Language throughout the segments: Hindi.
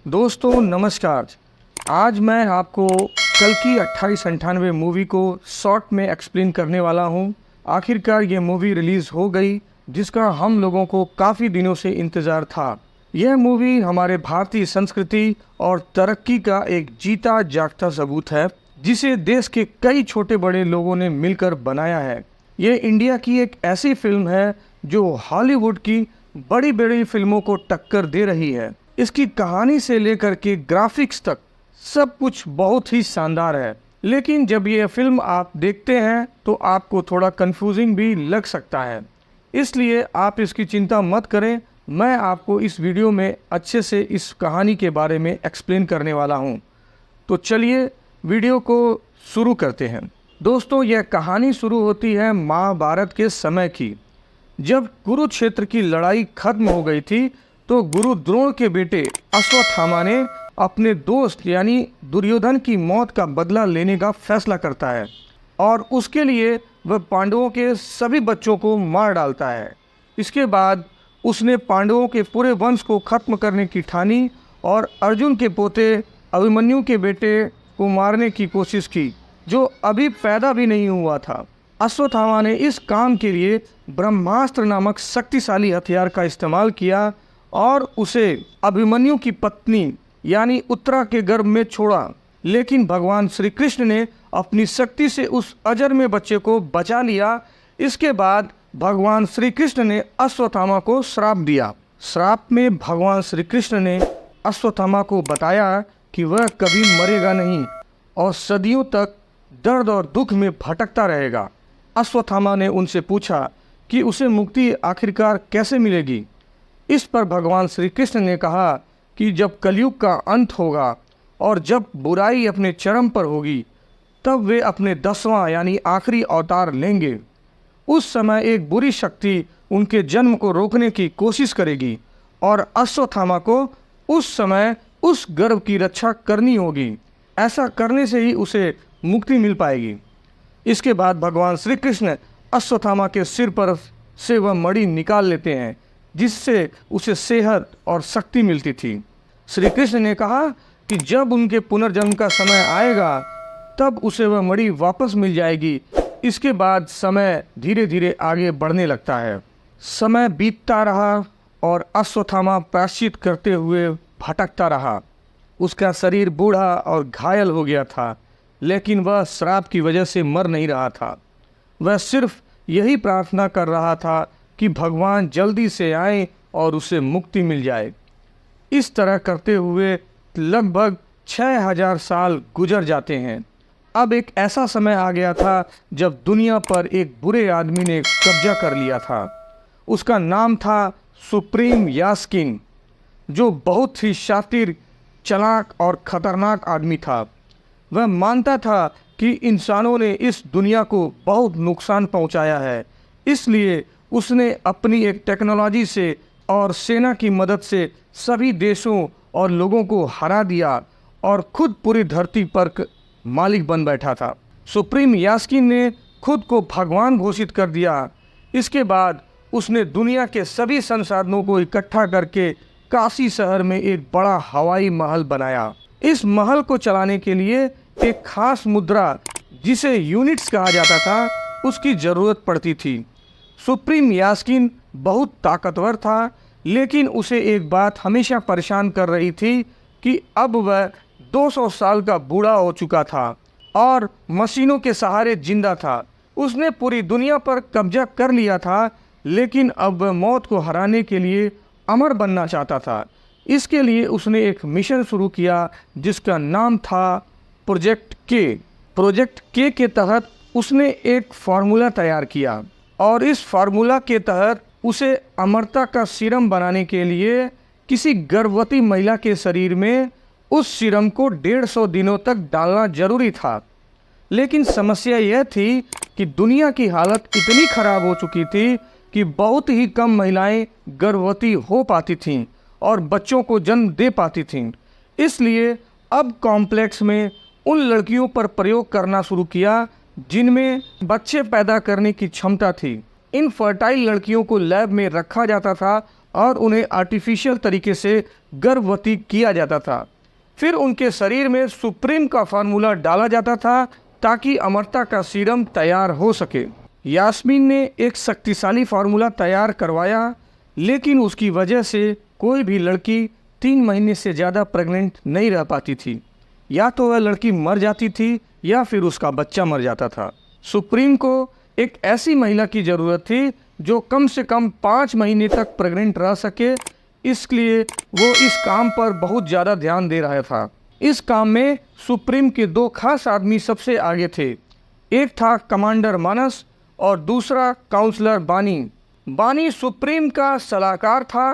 दोस्तों नमस्कार। आज मैं आपको कल की 2898 मूवी को शॉर्ट में एक्सप्लेन करने वाला हूं। आखिरकार ये मूवी रिलीज़ हो गई, जिसका हम लोगों को काफ़ी दिनों से इंतज़ार था। यह मूवी हमारे भारतीय संस्कृति और तरक्की का एक जीता जागता सबूत है, जिसे देश के कई छोटे बड़े लोगों ने मिलकर बनाया है। ये इंडिया की एक ऐसी फिल्म है जो हॉलीवुड की बड़ी बड़ी फिल्मों को टक्कर दे रही है। इसकी कहानी से लेकर के ग्राफिक्स तक सब कुछ बहुत ही शानदार है। लेकिन जब ये फिल्म आप देखते हैं तो आपको थोड़ा कंफ्यूजिंग भी लग सकता है, इसलिए आप इसकी चिंता मत करें। मैं आपको इस वीडियो में अच्छे से इस कहानी के बारे में एक्सप्लेन करने वाला हूँ। तो चलिए वीडियो को शुरू करते हैं। दोस्तों, यह कहानी शुरू होती है महाभारत के समय की। जब कुरुक्षेत्र की लड़ाई खत्म हो गई थी तो गुरु द्रोण के बेटे अश्वत्थामा ने अपने दोस्त यानी दुर्योधन की मौत का बदला लेने का फैसला करता है और उसके लिए वह पांडवों के सभी बच्चों को मार डालता है। इसके बाद उसने पांडवों के पूरे वंश को खत्म करने की ठानी और अर्जुन के पोते अभिमन्यु के बेटे को मारने की कोशिश की, जो अभी पैदा भी नहीं हुआ था। अश्वत्थामा ने इस काम के लिए ब्रह्मास्त्र नामक शक्तिशाली हथियार का इस्तेमाल किया और उसे अभिमन्यु की पत्नी यानी उत्तरा के गर्भ में छोड़ा। लेकिन भगवान श्री कृष्ण ने अपनी शक्ति से उस अजन्मे बच्चे को बचा लिया। इसके बाद भगवान श्री कृष्ण ने अश्वत्थामा को श्राप दिया। श्राप में भगवान श्री कृष्ण ने अश्वत्थामा को बताया कि वह कभी मरेगा नहीं और सदियों तक दर्द और दुख में भटकता रहेगा। अश्वत्थामा ने उनसे पूछा कि उसे मुक्ति आखिरकार कैसे मिलेगी। इस पर भगवान श्री कृष्ण ने कहा कि जब कलयुग का अंत होगा और जब बुराई अपने चरम पर होगी, तब वे अपने 10वां यानी आखिरी अवतार लेंगे। उस समय एक बुरी शक्ति उनके जन्म को रोकने की कोशिश करेगी और अश्वत्थामा को उस समय उस गर्भ की रक्षा करनी होगी। ऐसा करने से ही उसे मुक्ति मिल पाएगी। इसके बाद भगवान श्री कृष्ण अश्वत्थामा के सिर पर से वह मणि निकाल लेते हैं, जिससे उसे सेहत और शक्ति मिलती थी। श्री कृष्ण ने कहा कि जब उनके पुनर्जन्म का समय आएगा तब उसे वह मणि वापस मिल जाएगी। इसके बाद समय धीरे धीरे आगे बढ़ने लगता है। समय बीतता रहा और अश्वत्थामा प्रायश्चित करते हुए भटकता रहा। उसका शरीर बूढ़ा और घायल हो गया था, लेकिन वह श्राप की वजह से मर नहीं रहा था। वह सिर्फ यही प्रार्थना कर रहा था कि भगवान जल्दी से आए और उसे मुक्ति मिल जाए। इस तरह करते हुए लगभग 6000 साल गुजर जाते हैं। अब एक ऐसा समय आ गया था जब दुनिया पर एक बुरे आदमी ने कब्जा कर लिया था। उसका नाम था सुप्रीम यास्किन, जो बहुत ही शातिर, चालाक और ख़तरनाक आदमी था। वह मानता था कि इंसानों ने इस दुनिया को बहुत नुकसान पहुंचाया है, इसलिए उसने अपनी एक टेक्नोलॉजी से और सेना की मदद से सभी देशों और लोगों को हरा दिया और खुद पूरी धरती पर मालिक बन बैठा था। सुप्रीम यास्किन ने खुद को भगवान घोषित कर दिया। इसके बाद उसने दुनिया के सभी संसाधनों को इकट्ठा करके काशी शहर में एक बड़ा हवाई महल बनाया। इस महल को चलाने के लिए एक खास मुद्रा, जिसे यूनिट्स कहा जाता था, उसकी ज़रूरत पड़ती थी। सुप्रीम यास्किन बहुत ताकतवर था, लेकिन उसे एक बात हमेशा परेशान कर रही थी कि अब वह 200 साल का बूढ़ा हो चुका था और मशीनों के सहारे जिंदा था। उसने पूरी दुनिया पर कब्जा कर लिया था, लेकिन अब वह मौत को हराने के लिए अमर बनना चाहता था। इसके लिए उसने एक मिशन शुरू किया जिसका नाम था प्रोजेक्ट के। प्रोजेक्ट के तहत उसने एक फार्मूला तैयार किया और इस फार्मूला के तहत उसे अमरता का सीरम बनाने के लिए किसी गर्भवती महिला के शरीर में उस सीरम को 150 दिनों तक डालना जरूरी था। लेकिन समस्या यह थी कि दुनिया की हालत इतनी खराब हो चुकी थी कि बहुत ही कम महिलाएं गर्भवती हो पाती थीं और बच्चों को जन्म दे पाती थीं। इसलिए अब कॉम्प्लेक्स में उन लड़कियों पर प्रयोग करना शुरू किया जिनमें बच्चे पैदा करने की क्षमता थी। इन फर्टाइल लड़कियों को लैब में रखा जाता था और उन्हें आर्टिफिशियल तरीके से गर्भवती किया जाता था। फिर उनके शरीर में सुप्रीम का फार्मूला डाला जाता था ताकि अमरता का सीरम तैयार हो सके। यास्मीन ने एक शक्तिशाली फार्मूला तैयार करवाया, लेकिन उसकी वजह से कोई भी लड़की 3 महीने से ज़्यादा प्रेग्नेंट नहीं रह पाती थी। या तो वह लड़की मर जाती थी या फिर उसका बच्चा मर जाता था। सुप्रीम को एक ऐसी महिला की ज़रूरत थी जो कम से कम 5 महीने तक प्रेग्नेंट रह सके, इसलिए वो इस काम पर बहुत ज़्यादा ध्यान दे रहा था। इस काम में सुप्रीम के 2 खास आदमी सबसे आगे थे। एक था कमांडर मानस और दूसरा काउंसलर बानी। बानी सुप्रीम का सलाहकार था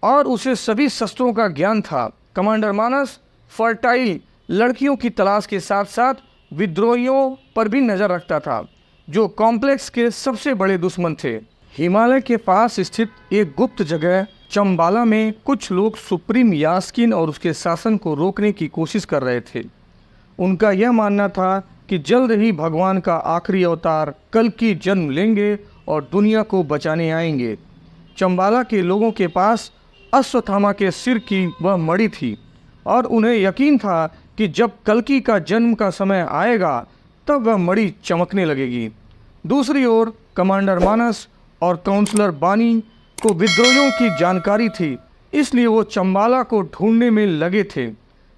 और उसे सभी शस्त्रों का ज्ञान था। कमांडर मानस फर्टाइल लड़कियों की तलाश के साथ साथ विद्रोहियों पर भी नज़र रखता था, जो कॉम्प्लेक्स के सबसे बड़े दुश्मन थे। हिमालय के पास स्थित एक गुप्त जगह चंबाला में कुछ लोग सुप्रीम यास्कीन और उसके शासन को रोकने की कोशिश कर रहे थे। उनका यह मानना था कि जल्द ही भगवान का आखिरी अवतार कल्कि जन्म लेंगे और दुनिया को बचाने आएंगे। चंबाला के लोगों के पास अश्वत्थामा के सिर की वह मणि थी और उन्हें यकीन था कि जब कल्कि का जन्म का समय आएगा तब वह मणि चमकने लगेगी। दूसरी ओर कमांडर मानस और काउंसलर बानी को विद्रोहियों की जानकारी थी, इसलिए वो चंबाला को ढूंढने में लगे थे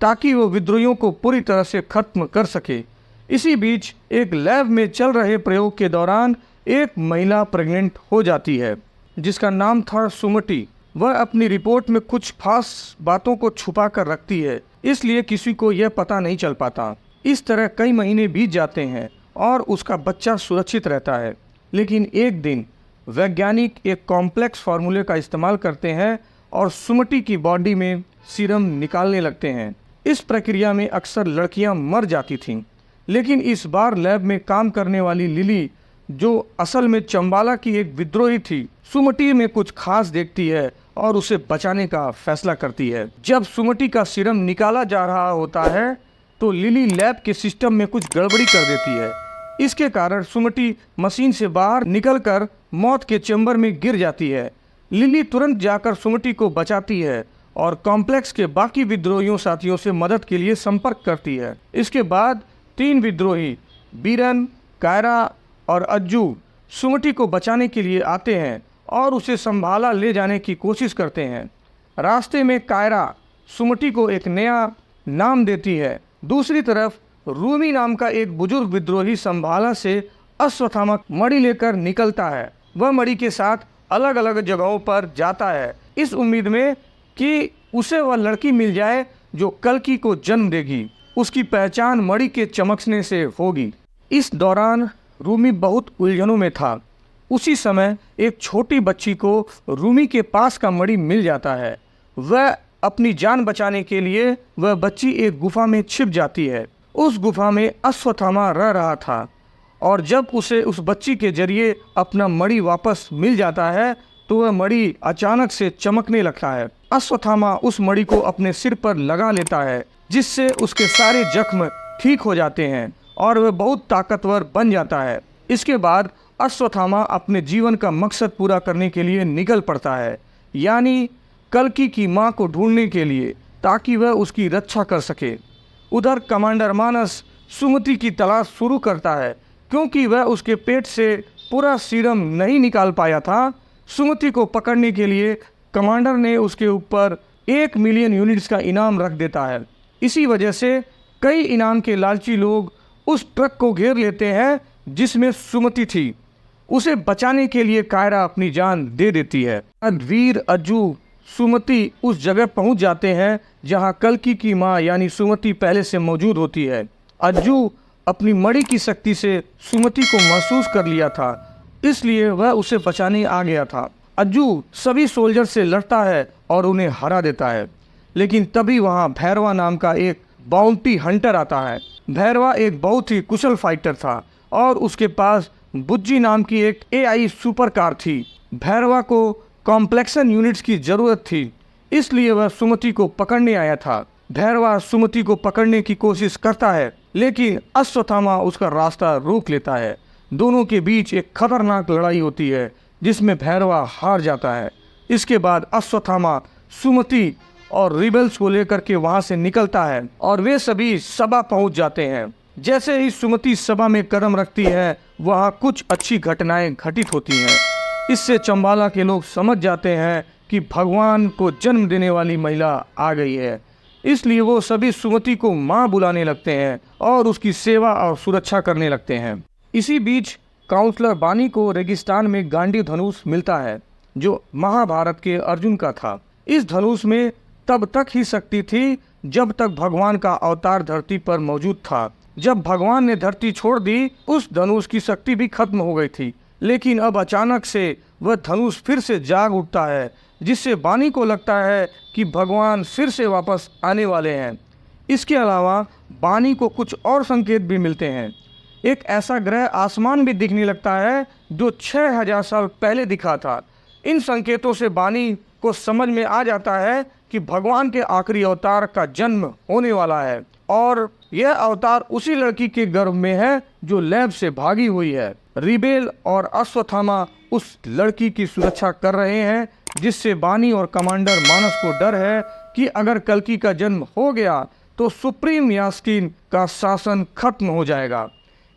ताकि वो विद्रोहियों को पूरी तरह से खत्म कर सके। इसी बीच एक लैब में चल रहे प्रयोग के दौरान एक महिला प्रेग्नेंट हो जाती है जिसका नाम था सुमति। वह अपनी रिपोर्ट में कुछ खास बातों को छुपा कर रखती है, इसलिए किसी को यह पता नहीं चल पाता। इस तरह कई महीने बीत जाते हैं और उसका बच्चा सुरक्षित रहता है। लेकिन एक दिन वैज्ञानिक एक कॉम्प्लेक्स फार्मूले का इस्तेमाल करते हैं और सुमति की बॉडी में सीरम निकालने लगते हैं। इस प्रक्रिया में अक्सर लड़कियां मर जाती थीं, लेकिन इस बार लैब में काम करने वाली लिली, जो असल में चंबाला की एक विद्रोही थी, सुमति में कुछ खास देखती है और उसे बचाने का फैसला करती है। जब सुमति का सीरम निकाला जा रहा होता है तो लिली लैब के सिस्टम में कुछ गड़बड़ी कर देती है। इसके कारण सुमति मशीन से बाहर निकलकर मौत के चैम्बर में गिर जाती है। लिली तुरंत जाकर सुमति को बचाती है और कॉम्प्लेक्स के बाकी विद्रोहियों साथियों से मदद के लिए संपर्क करती है। इसके बाद 3 विद्रोही बीरन, कायरा और अज्जू सुमति को बचाने के लिए आते हैं और उसे संभाला ले जाने की कोशिश करते हैं। रास्ते में कायरा सुमति को एक नया नाम देती है। दूसरी तरफ रूमी नाम का एक बुजुर्ग विद्रोही संभाला से अश्वत्थामा मणि लेकर निकलता है। वह मणि के साथ अलग अलग जगहों पर जाता है, इस उम्मीद में कि उसे वह लड़की मिल जाए जो कल्कि को जन्म देगी। उसकी पहचान मणि के चमकने से होगी। इस दौरान रूमी बहुत उलझनों में था। उसी समय एक छोटी बच्ची को रूमी के पास का मणि मिल जाता है। वह अपनी जान बचाने के लिए वह बच्ची एक गुफा में छिप जाती है। उस गुफा में अश्वत्थामा रह रहा था और जब उसे उस बच्ची के जरिए अपना मणि वापस मिल जाता है तो वह मणि अचानक से चमकने लगता है। अश्वत्थामा उस मणि को अपने सिर पर लगा लेता है, जिससे उसके सारे जख्म ठीक हो जाते हैं और वह बहुत ताकतवर बन जाता है। इसके बाद अश्वत्थामा अपने जीवन का मकसद पूरा करने के लिए निकल पड़ता है, यानी कल्कि की मां को ढूंढने के लिए, ताकि वह उसकी रक्षा कर सके। उधर कमांडर मानस सुमति की तलाश शुरू करता है, क्योंकि वह उसके पेट से पूरा सीरम नहीं निकाल पाया था। सुमति को पकड़ने के लिए कमांडर ने उसके ऊपर 1 मिलियन यूनिट्स का इनाम रख देता है। इसी वजह से कई इनाम के लालची लोग उस ट्रक को घेर लेते हैं जिसमें सुमति थी। उसे बचाने के लिए कायरा अपनी जान दे देती है। वीर, अज्जू, सुमति उस जगह पहुंच जाते हैं जहां कल्कि की मां यानी सुमति पहले से मौजूद होती है। अज्जू अपनी मणि की शक्ति से सुमति को महसूस कर लिया था, इसलिए वह उसे बचाने आ गया था। अज्जू सभी सोल्जर से लड़ता है और उन्हें हरा देता है, लेकिन तभी वहां भैरवा नाम का एक बाउंटी हंटर आता है। भैरवा एक बहुत ही कुशल फाइटर था और उसके पास बुज्जी नाम की एक AI सुपर कार थी। भैरवा को कॉम्प्लेक्सन यूनिट्स की ज़रूरत थी, इसलिए वह सुमति को पकड़ने आया था। भैरवा सुमति को पकड़ने की कोशिश करता है, लेकिन अश्वत्थामा उसका रास्ता रोक लेता है। दोनों के बीच एक खतरनाक लड़ाई होती है जिसमें भैरवा हार जाता है। इसके बाद अश्वत्थामा सुमति और रिबेल्स को लेकर के वहां से निकलता है और वे सभी सभा पहुंच जाते हैं। जैसे ही सुमति सभा में कदम रखती है वहां कुछ अच्छी घटनाएं घटित होती हैं। इससे चंबाला के लोग समझ जाते हैं कि भगवान को जन्म देने वाली महिला आ गई है। इसलिए वो सभी सुमति को माँ बुलाने लगते हैं और उसकी सेवा और सुरक्षा करने लगते हैं। इसी बीच काउंसलर बानी को रेगिस्तान में गांडीव धनुष मिलता है जो महाभारत के अर्जुन का था। इस धनुष में तब तक ही शक्ति थी जब तक भगवान का अवतार धरती पर मौजूद था। जब भगवान ने धरती छोड़ दी उस धनुष की शक्ति भी खत्म हो गई थी, लेकिन अब अचानक से वह धनुष फिर से जाग उठता है, जिससे बानी को लगता है कि भगवान फिर से वापस आने वाले हैं। इसके अलावा बानी को कुछ और संकेत भी मिलते हैं। एक ऐसा ग्रह आसमान भी दिखने लगता है जो 6000 साल पहले दिखा था। इन संकेतों से बानी को समझ में आ जाता है कि भगवान के आखिरी अवतार का जन्म होने वाला है और यह अवतार उसी लड़की के गर्भ में है जो लैब से भागी हुई है। रिबेल और अश्वत्थामा उस लड़की की सुरक्षा कर रहे हैं, जिससे बानी और कमांडर मानस को डर है कि अगर कल्कि का जन्म हो गया तो सुप्रीम यास्कीन का शासन खत्म हो जाएगा।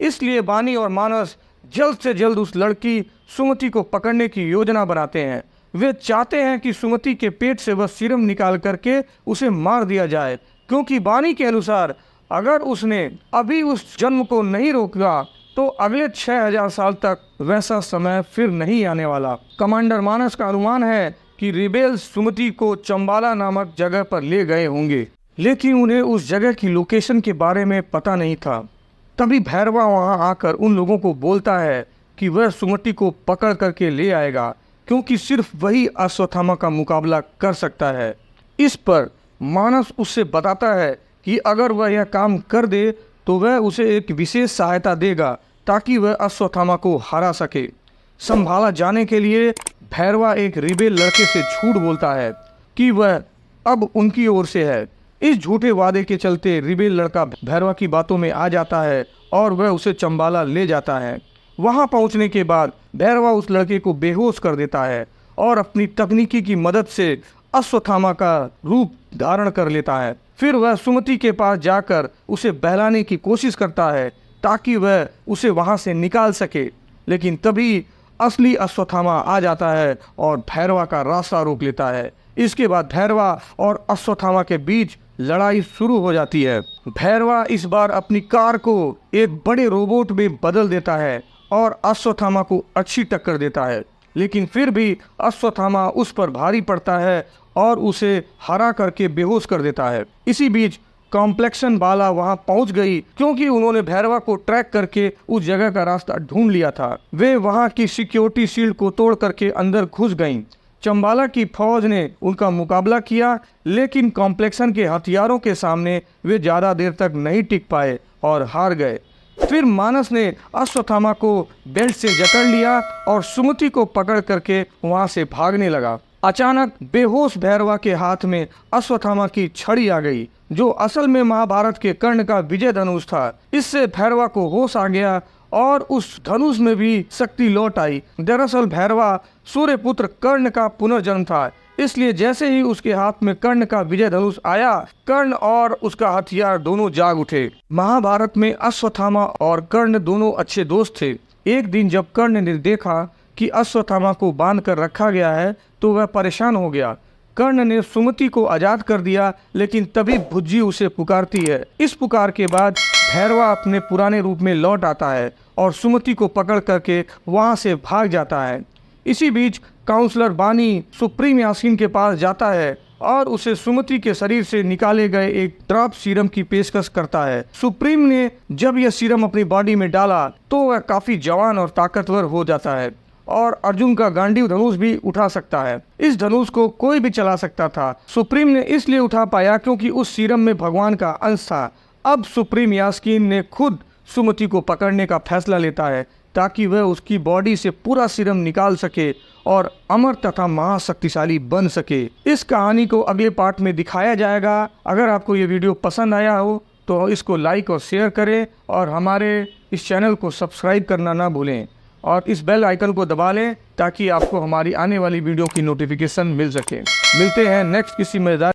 इसलिए बानी और मानस जल्द से जल्द उस लड़की सुमति को पकड़ने की योजना बनाते हैं। वे चाहते हैं कि सुमति के पेट से वह सीरम निकाल करके उसे मार दिया जाए, क्योंकि बानी के अनुसार अगर उसने अभी उस जन्म को नहीं रोका तो अगले 6000 साल तक वैसा समय फिर नहीं आने वाला। कमांडर मानस का अनुमान है कि रिबेल सुमति को चंबाला नामक जगह पर ले गए होंगे, लेकिन उन्हें उस जगह की लोकेशन के बारे में पता नहीं था। तभी भैरवा वहां आकर उन लोगों को बोलता है कि वह सुमति को पकड़ करके ले आएगा, क्योंकि सिर्फ वही अश्वत्थामा का मुकाबला कर सकता है। इस पर मानस उससे बताता है कि अगर वह यह काम कर दे तो वह उसे एक विशेष सहायता देगा ताकि वह अश्वत्थामा को हरा सके। संभाला जाने के लिए भैरवा एक रिबेल लड़के से झूठ बोलता है कि वह अब उनकी ओर से है। इस झूठे वादे के चलते रिबेल लड़का भैरवा की बातों में आ जाता है और वह उसे चंबाला ले जाता है। वहां पहुंचने के बाद भैरवा उस लड़के को बेहोश कर देता है और अपनी तकनीकी की मदद से अश्वत्थामा का रूप धारण कर लेता है। फिर वह सुमति के पास जाकर उसे बहलाने की कोशिश करता है ताकि वह उसे वहां से निकाल सके, लेकिन तभी असली अश्वत्थामा आ जाता है और भैरवा का रास्ता रोक लेता है। इसके बाद भैरवा और अश्वत्थामा के बीच लड़ाई शुरू हो जाती है। भैरवा इस बार अपनी कार को एक बड़े रोबोट में बदल देता है और अश्वत्थामा को अच्छी टक्कर देता है, लेकिन फिर भी अश्वत्थामा उस पर भारी पड़ता है और उसे हरा करके बेहोश कर देता है। इसी बीच कॉम्प्लेक्शन बाला वहां पहुंच गई, क्योंकि उन्होंने भैरवा को ट्रैक करके उस जगह का रास्ता ढूंढ लिया था। वे वहां की सिक्योरिटी शील्ड को तोड़ करके अंदर घुस गईं। चंबाला की फौज ने उनका मुकाबला किया, लेकिन कॉम्प्लेक्शन के हथियारों के सामने वे ज़्यादा देर तक नहीं टिक पाए और हार गए। फिर मानस ने अश्वत्थामा को बेल्ट से जकड़ लिया और सुमति को पकड़ करके वहां से भागने लगा। अचानक बेहोश भैरवा के हाथ में अश्वत्थामा की छड़ी आ गई, जो असल में महाभारत के कर्ण का विजय धनुष था। इससे भैरवा को होश आ गया और उस धनुष में भी शक्ति लौट आई। दरअसल भैरवा सूर्यपुत्र कर्ण का पुनर्जन्म था, इसलिए जैसे ही उसके हाथ में कर्ण का विजय धनुष आया, कर्ण और उसका हथियार दोनों जाग उठे। महाभारत में अश्वत्थामा और कर्ण दोनों अच्छे दोस्त थे। एक दिन जब कर्ण ने देखा कि अश्वत्थामा को बांध कर रखा गया है तो वह परेशान हो गया। कर्ण ने सुमति को आजाद कर दिया, लेकिन तभी भुज्जी उसे पुकारती है। इस पुकार के बाद भैरवा अपने पुराने रूप में लौट आता है और सुमति को पकड़ करके वहां से भाग जाता है। इसी बीच काउंसलर बानी सुप्रीम यास्कीन के पास जाता है और उसे सुमति के शरीर से निकाले गए एक ड्रॉप सीरम की पेशकश करता है। सुप्रीम ने जब यह सीरम अपनी बॉडी में डाला तो वह काफी जवान और ताकतवर हो जाता है और अर्जुन का गांडीव धनुष भी उठा सकता है। इस धनुष को कोई भी चला सकता था। सुप्रीम ने इसलिए उठा पाया क्योंकि उस सीरम में भगवान का अंश था। अब सुप्रीम यास्कीन ने खुद सुमति को पकड़ने का फैसला लेता है ताकि वह उसकी बॉडी से पूरा सीरम निकाल सके और अमर तथा महाशक्तिशाली बन सके। इस कहानी को अगले पार्ट में दिखाया जाएगा। अगर आपको ये वीडियो पसंद आया हो तो इसको लाइक और शेयर करें और हमारे इस चैनल को सब्सक्राइब करना ना भूलें। और इस बेल आइकन को दबा लें ताकि आपको हमारी आने वाली वीडियो की नोटिफिकेशन मिल सके। मिलते हैं नेक्स्ट किसी मजेदार